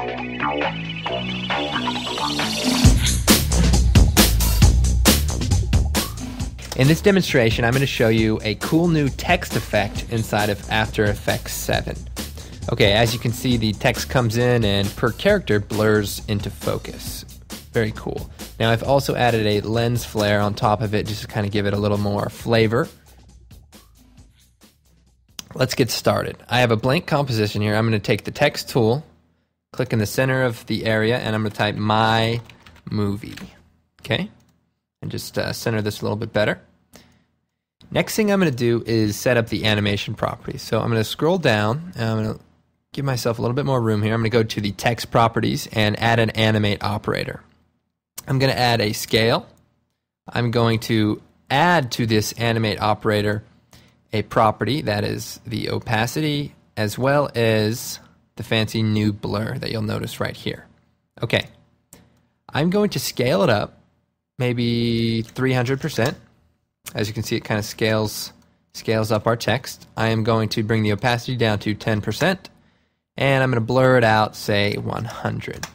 In this demonstration, I'm going to show you a cool new text effect inside of After Effects 7. Okay, as you can see, the text comes in and per character blurs into focus. Very cool. Now I've also added a lens flare on top of it just to kind of give it a little more flavor. Let's get started. I have a blank composition here. I'm going to take the text tool, click in the center of the area, and I'm going to type My Movie. Okay? And just center this a little bit better. Next thing I'm going to do is set up the animation properties. So I'm going to scroll down, and I'm going to give myself a little bit more room here. I'm going to go to the text properties and add an animate operator. I'm going to add a scale. I'm going to add to this animate operator a property, that is the opacity, as well as the fancy new blur that you'll notice right here. Okay, I'm going to scale it up, maybe 300%. As you can see, it kind of scales up our text. I am going to bring the opacity down to 10%, and I'm going to blur it out, say 100.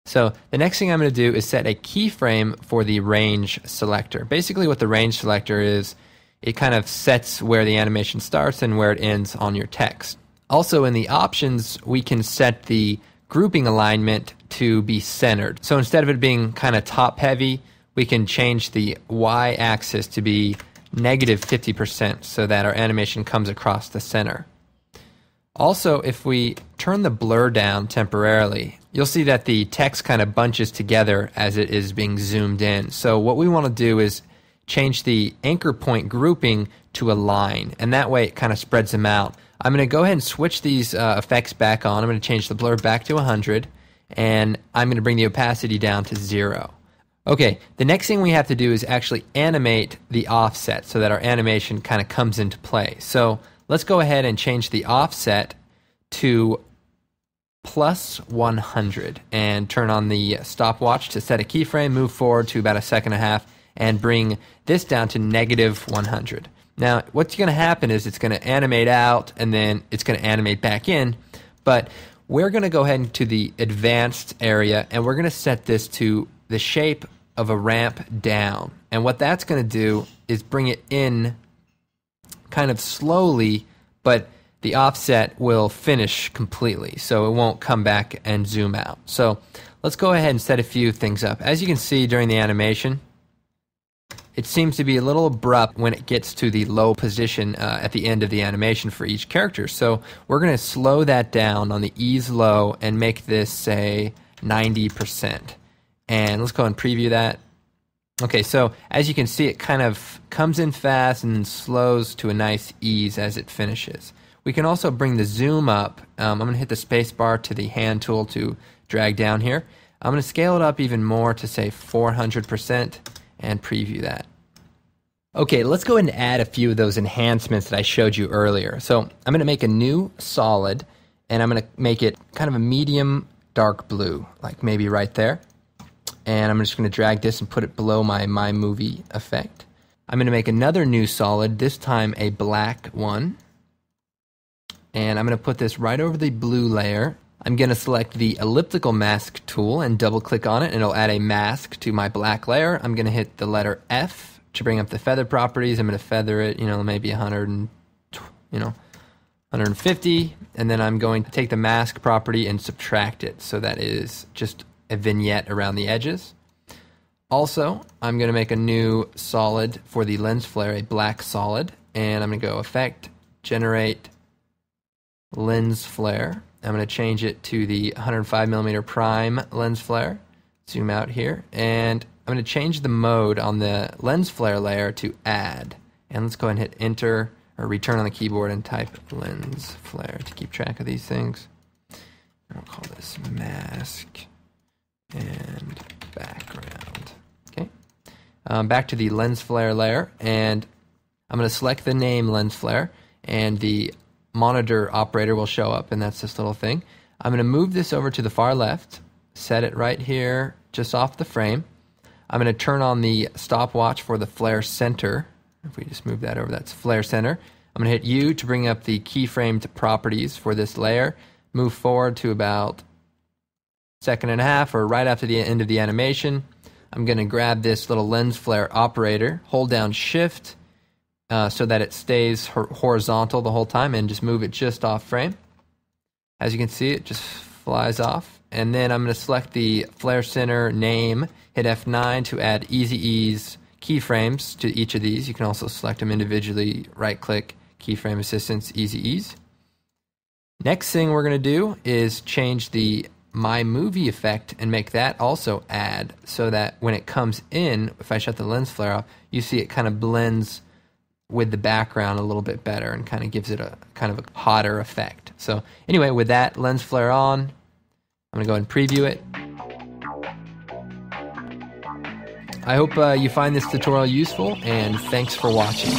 So the next thing I'm going to do is set a keyframe for the range selector. Basically what the range selector is, it kind of sets where the animation starts and where it ends on your text. Also in the options, we can set the grouping alignment to be centered. So instead of it being kind of top heavy, we can change the y-axis to be negative 50% so that our animation comes across the center. Also, if we turn the blur down temporarily, you'll see that the text kind of bunches together as it is being zoomed in. So what we want to do is change the anchor point grouping to a line, and that way it kind of spreads them out. I'm going to go ahead and switch these effects back on. I'm going to change the blur back to 100, and I'm going to bring the opacity down to 0. Okay, the next thing we have to do is actually animate the offset so that our animation kind of comes into play. So let's go ahead and change the offset to plus 100 and turn on the stopwatch to set a keyframe, move forward to about a second and a half, and bring this down to negative 100. Now, what's going to happen is it's going to animate out, and then it's going to animate back in, but we're going to go ahead into the advanced area, and we're going to set this to the shape of a ramp down. And what that's going to do is bring it in kind of slowly, but the offset will finish completely, so it won't come back and zoom out. So let's go ahead and set a few things up. As you can see during the animation, it seems to be a little abrupt when it gets to the low position at the end of the animation for each character. So we're going to slow that down on the ease low and make this, say, 90%. And let's go and preview that. Okay, so as you can see, it kind of comes in fast and then slows to a nice ease as it finishes. We can also bring the zoom up. I'm going to hit the space bar to the hand tool to drag down here. I'm going to scale it up even more to, say, 400%. And preview that. Okay, let's go ahead and add a few of those enhancements that I showed you earlier. So I'm going to make a new solid, and I'm going to make it kind of a medium dark blue, like maybe right there. And I'm just going to drag this and put it below my movie effect. I'm going to make another new solid, this time a black one. And I'm going to put this right over the blue layer. I'm going to select the elliptical mask tool and double click on it, and it'll add a mask to my black layer. I'm going to hit the letter F to bring up the feather properties. I'm going to feather it, maybe 150, and then I'm going to take the mask property and subtract it. So that is just a vignette around the edges. Also, I'm going to make a new solid for the lens flare, a black solid, and I'm going to go Effect, Generate, Lens Flare. I'm going to change it to the 105mm prime lens flare. Zoom out here, and I'm going to change the mode on the lens flare layer to Add. And let's go ahead and hit Enter or return on the keyboard and type lens flare to keep track of these things. I'll call this mask and background. Okay. Back to the lens flare layer, and I'm going to select the name lens flare, and the monitor operator will show up, and that's this little thing. I'm going to move this over to the far left, set it right here just off the frame. I'm going to turn on the stopwatch for the flare center. If we just move that over, that's flare center. I'm going to hit U to bring up the keyframed properties for this layer. Move forward to about second and a half, or right after the end of the animation, I'm going to grab this little lens flare operator, hold down Shift so that it stays horizontal the whole time, and just move it just off frame. As you can see, it just flies off. And then I'm going to select the flare center name, hit F9 to add Easy Ease keyframes to each of these. You can also select them individually, right-click, Keyframe Assistance, Easy Ease. Next thing we're going to do is change the My Movie effect and make that also add, so that when it comes in, if I shut the lens flare off, you see it kind of blends with the background a little bit better and kind of gives it a kind of a hotter effect. So anyway, with that lens flare on, I'm going to go ahead and preview it. I hope you find this tutorial useful, and thanks for watching.